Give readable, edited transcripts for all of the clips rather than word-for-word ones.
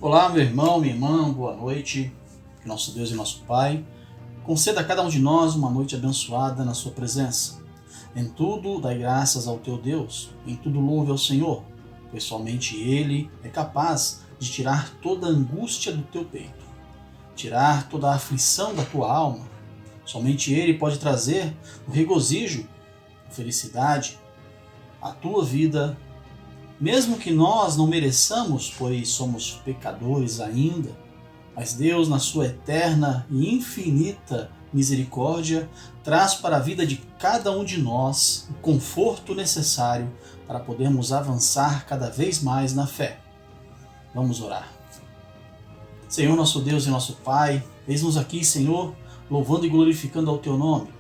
Olá, meu irmão, minha irmã, boa noite. Que nosso Deus e nosso Pai conceda a cada um de nós uma noite abençoada na sua presença. Em tudo, dai graças ao teu Deus, em tudo louve ao Senhor, pois somente Ele é capaz de tirar toda a angústia do teu peito, tirar toda a aflição da tua alma. Somente Ele pode trazer o regozijo, a felicidade, à tua vida, mesmo que nós não mereçamos, pois somos pecadores ainda, mas Deus, na sua eterna e infinita misericórdia, traz para a vida de cada um de nós o conforto necessário para podermos avançar cada vez mais na fé. Vamos orar. Senhor, nosso Deus e nosso Pai, eis-nos aqui, Senhor, louvando e glorificando ao teu nome.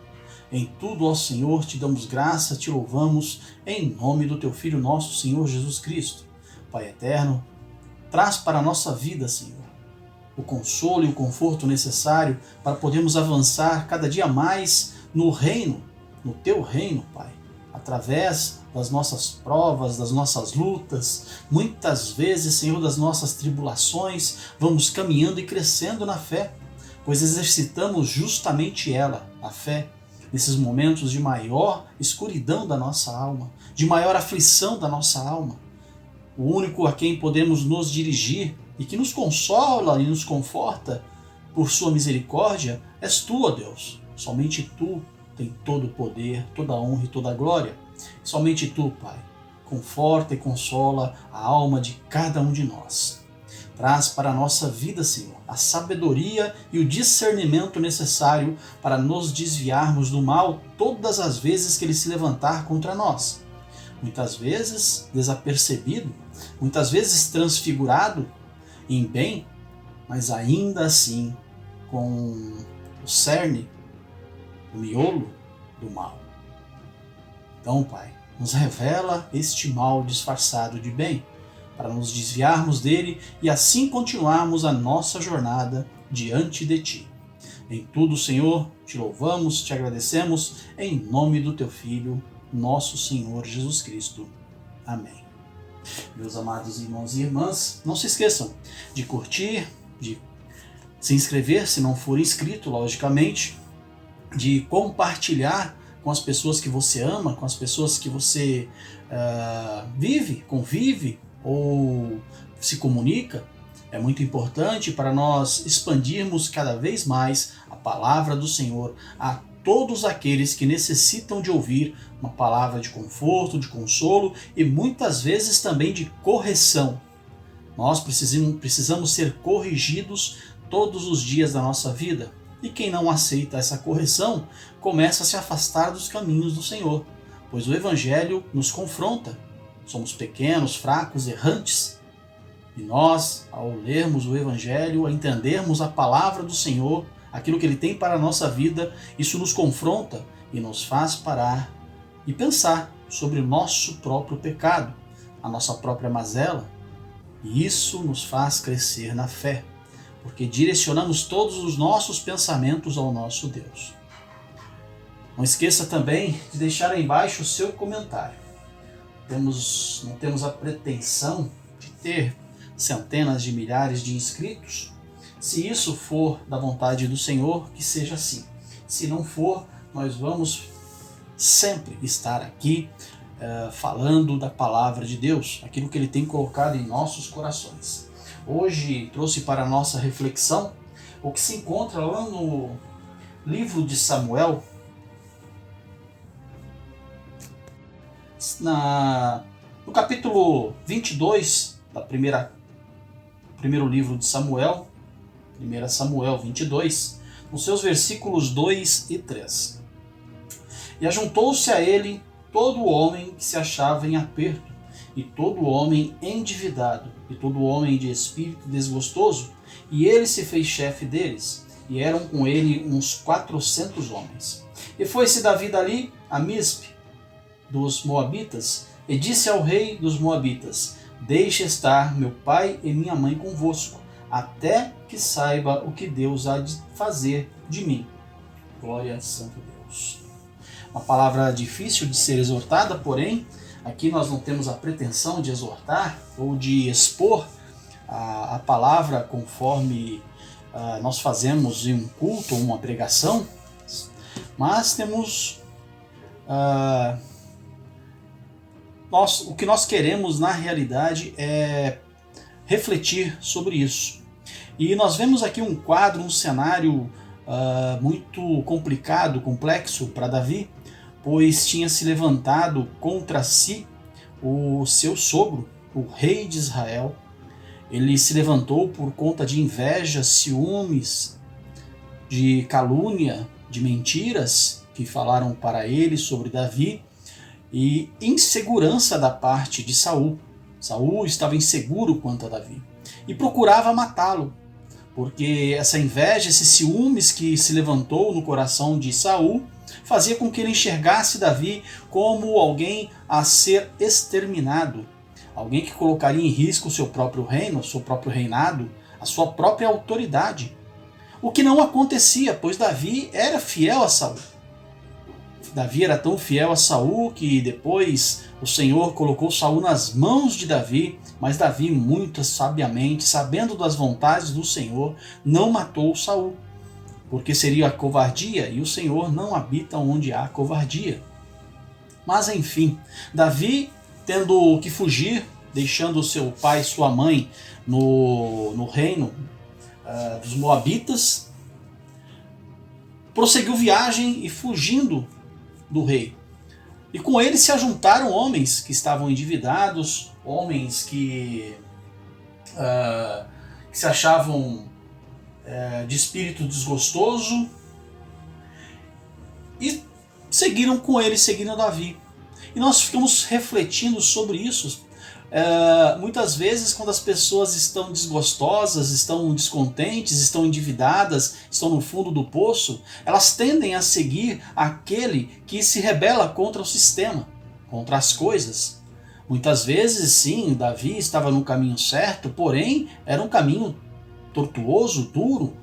Em tudo, ó Senhor, te damos graça, te louvamos, em nome do teu Filho nosso, Senhor Jesus Cristo. Pai eterno, traz para a nossa vida, Senhor, o consolo e o conforto necessário para podermos avançar cada dia mais no reino, no teu reino, Pai, através das nossas provas, das nossas lutas, muitas vezes, Senhor, das nossas tribulações, vamos caminhando e crescendo na fé, pois exercitamos justamente ela, a fé, nesses momentos de maior escuridão da nossa alma, de maior aflição da nossa alma. O único a quem podemos nos dirigir e que nos consola e nos conforta por sua misericórdia és tu, ó Deus. Somente tu tem todo o poder, toda a honra e toda a glória. Somente tu, Pai, conforta e consola a alma de cada um de nós. Traz para a nossa vida, Senhor, a sabedoria e o discernimento necessário para nos desviarmos do mal todas as vezes que ele se levantar contra nós. Muitas vezes desapercebido, muitas vezes transfigurado em bem, mas ainda assim com o cerne, o miolo do mal. Então, Pai, nos revela este mal disfarçado de bem, para nos desviarmos dele e assim continuarmos a nossa jornada diante de Ti. Em tudo, Senhor, Te louvamos, Te agradecemos, em nome do Teu Filho, nosso Senhor Jesus Cristo. Amém. Meus amados irmãos e irmãs, não se esqueçam de curtir, de se inscrever, se não for inscrito, logicamente, de compartilhar com as pessoas que você ama, com as pessoas que você convive, ou se comunica. É muito importante para nós expandirmos cada vez mais a palavra do Senhor a todos aqueles que necessitam de ouvir uma palavra de conforto, de consolo e muitas vezes também de correção. Nós precisamos ser corrigidos todos os dias da nossa vida. E quem não aceita essa correção começa a se afastar dos caminhos do Senhor, pois o Evangelho nos confronta. Somos pequenos, fracos, errantes. E nós, ao lermos o Evangelho, a entendermos a palavra do Senhor, aquilo que Ele tem para a nossa vida, isso nos confronta e nos faz parar e pensar sobre o nosso próprio pecado, a nossa própria mazela. E isso nos faz crescer na fé, porque direcionamos todos os nossos pensamentos ao nosso Deus. Não esqueça também de deixar aí embaixo o seu comentário. Não temos a pretensão de ter centenas de milhares de inscritos. Se isso for da vontade do Senhor, que seja assim. Se não for, nós vamos sempre estar aqui falando da palavra de Deus, aquilo que Ele tem colocado em nossos corações. Hoje trouxe para a nossa reflexão o que se encontra lá no livro de Samuel, no capítulo 22 do primeiro livro de Samuel, 1 Samuel 22, nos seus versículos 2 e 3. E ajuntou-se a ele todo homem que se achava em aperto, e todo homem endividado, e todo homem de espírito desgostoso, e ele se fez chefe deles, e eram com ele uns 400 homens. E foi-se Davi dali a Mispe, dos Moabitas, e disse ao rei dos Moabitas: deixe estar meu pai e minha mãe convosco, até que saiba o que Deus há de fazer de mim. Glória a Santo Deus. Uma palavra difícil de ser exortada, porém, aqui nós não temos a pretensão de exortar ou de expor a palavra conforme nós fazemos em um culto ou uma pregação, mas temos o que nós queremos na realidade é refletir sobre isso. E nós vemos aqui um quadro, um cenário muito complicado, complexo para Davi, pois tinha se levantado contra si o seu sogro, o rei de Israel. Ele se levantou por conta de inveja, ciúmes, de calúnia, de mentiras que falaram para ele sobre Davi e insegurança da parte de Saul. Saul estava inseguro quanto a Davi e procurava matá-lo, porque essa inveja, esses ciúmes que se levantou no coração de Saul fazia com que ele enxergasse Davi como alguém a ser exterminado, alguém que colocaria em risco o seu próprio reino, o seu próprio reinado, a sua própria autoridade. O que não acontecia, pois Davi era fiel a Saul. Davi era tão fiel a Saul que depois o Senhor colocou Saul nas mãos de Davi, mas Davi, muito sabiamente, sabendo das vontades do Senhor, não matou Saul, porque seria a covardia, e o Senhor não habita onde há covardia. Mas enfim, Davi, tendo que fugir, deixando seu pai e sua mãe no reino dos Moabitas, prosseguiu viagem e fugindo do rei. E com ele se ajuntaram homens que estavam endividados, homens que se achavam de espírito desgostoso, e seguiram com ele, seguindo Davi. E nós ficamos refletindo sobre isso. Muitas vezes, quando as pessoas estão desgostosas, estão descontentes, estão endividadas, estão no fundo do poço, elas tendem a seguir aquele que se rebela contra o sistema, contra as coisas. Muitas vezes, sim, Davi estava no caminho certo, porém era um caminho tortuoso, duro,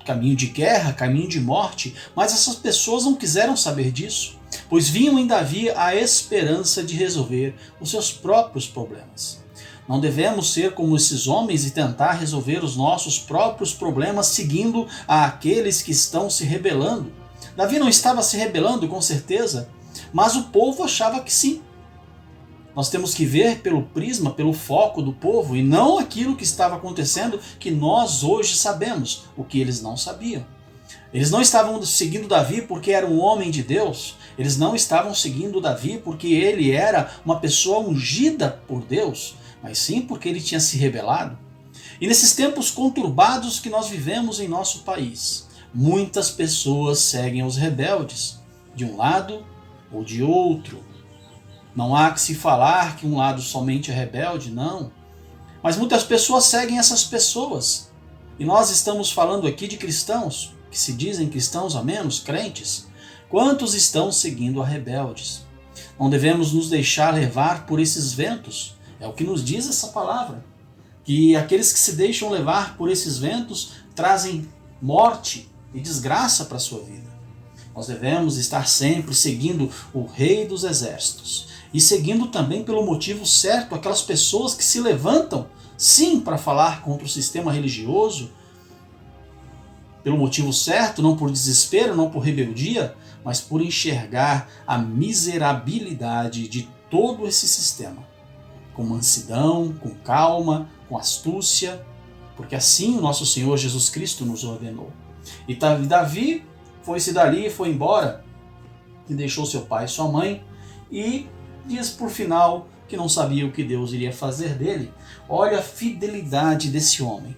caminho de guerra, caminho de morte, mas essas pessoas não quiseram saber disso, pois viam em Davi a esperança de resolver os seus próprios problemas. Não devemos ser como esses homens e tentar resolver os nossos próprios problemas seguindo aqueles que estão se rebelando. Davi não estava se rebelando, com certeza, mas o povo achava que sim. Nós temos que ver pelo prisma, pelo foco do povo, e não aquilo que estava acontecendo que nós hoje sabemos, o que eles não sabiam. Eles não estavam seguindo Davi porque era um homem de Deus, eles não estavam seguindo Davi porque ele era uma pessoa ungida por Deus, mas sim porque ele tinha se rebelado. E nesses tempos conturbados que nós vivemos em nosso país, muitas pessoas seguem os rebeldes, de um lado ou de outro. Não há que se falar que um lado somente é rebelde, não. Mas muitas pessoas seguem essas pessoas. E nós estamos falando aqui de cristãos, que se dizem cristãos a menos, crentes. Quantos estão seguindo a rebeldes? Não devemos nos deixar levar por esses ventos. É o que nos diz essa palavra. Que aqueles que se deixam levar por esses ventos trazem morte e desgraça para a sua vida. Nós devemos estar sempre seguindo o Rei dos Exércitos. E seguindo também pelo motivo certo aquelas pessoas que se levantam, sim, para falar contra o sistema religioso, pelo motivo certo, não por desespero, não por rebeldia, mas por enxergar a miserabilidade de todo esse sistema, com mansidão, com calma, com astúcia, porque assim o nosso Senhor Jesus Cristo nos ordenou. E Davi foi-se dali e foi embora, e deixou seu pai e sua mãe, e diz por final que não sabia o que Deus iria fazer dele. Olha a fidelidade desse homem.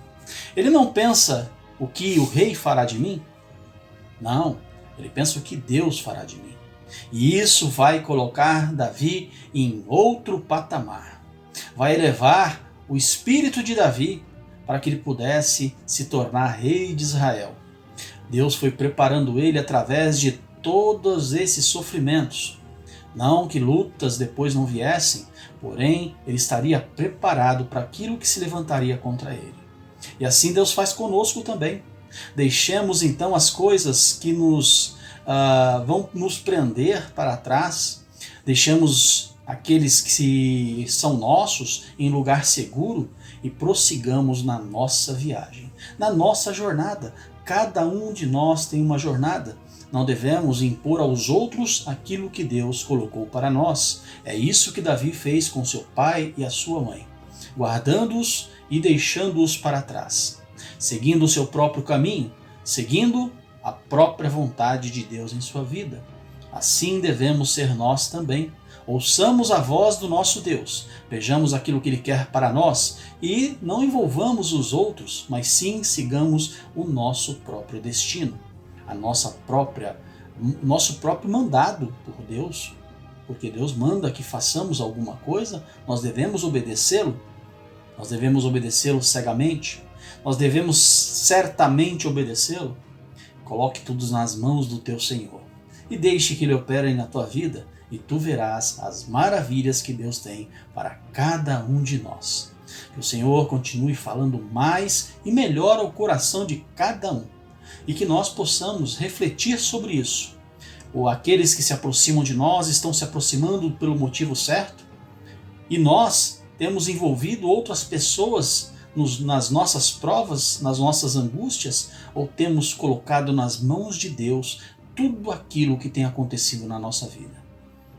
Ele não pensa o que o rei fará de mim. Não, ele pensa o que Deus fará de mim. E isso vai colocar Davi em outro patamar. Vai elevar o espírito de Davi para que ele pudesse se tornar rei de Israel. Deus foi preparando ele através de todos esses sofrimentos. Não que lutas depois não viessem, porém ele estaria preparado para aquilo que se levantaria contra ele. E assim Deus faz conosco também. Deixemos então as coisas que vão nos prender para trás, deixemos aqueles que são nossos em lugar seguro e prossigamos na nossa viagem, na nossa jornada. Cada um de nós tem uma jornada. Não devemos impor aos outros aquilo que Deus colocou para nós. É isso que Davi fez com seu pai e a sua mãe, guardando-os e deixando-os para trás, seguindo o seu próprio caminho, seguindo a própria vontade de Deus em sua vida. Assim devemos ser nós também. Ouçamos a voz do nosso Deus, vejamos aquilo que Ele quer para nós e não envolvamos os outros, mas sim sigamos o nosso próprio destino, nosso próprio mandado por Deus, porque Deus manda que façamos alguma coisa, nós devemos obedecê-lo, nós devemos obedecê-lo cegamente, nós devemos certamente obedecê-lo. Coloque tudo nas mãos do teu Senhor e deixe que Ele opere na tua vida, e tu verás as maravilhas que Deus tem para cada um de nós. Que o Senhor continue falando mais e melhor ao coração de cada um, e que nós possamos refletir sobre isso. Ou aqueles que se aproximam de nós estão se aproximando pelo motivo certo, e nós temos envolvido outras pessoas nas nossas provas, nas nossas angústias, ou temos colocado nas mãos de Deus tudo aquilo que tem acontecido na nossa vida.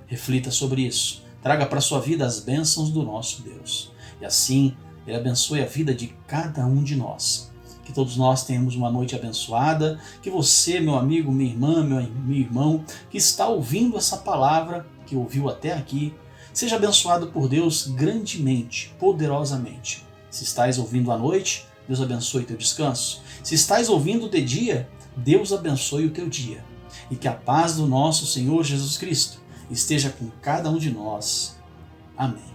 Reflita sobre isso, traga para a sua vida as bênçãos do nosso Deus, e assim Ele abençoe a vida de cada um de nós. Que todos nós tenhamos uma noite abençoada, que você, meu amigo, minha irmã, meu irmão, que está ouvindo essa palavra, que ouviu até aqui, seja abençoado por Deus grandemente, poderosamente. Se estás ouvindo à noite, Deus abençoe teu descanso. Se estás ouvindo de dia, Deus abençoe o teu dia. E que a paz do nosso Senhor Jesus Cristo esteja com cada um de nós. Amém.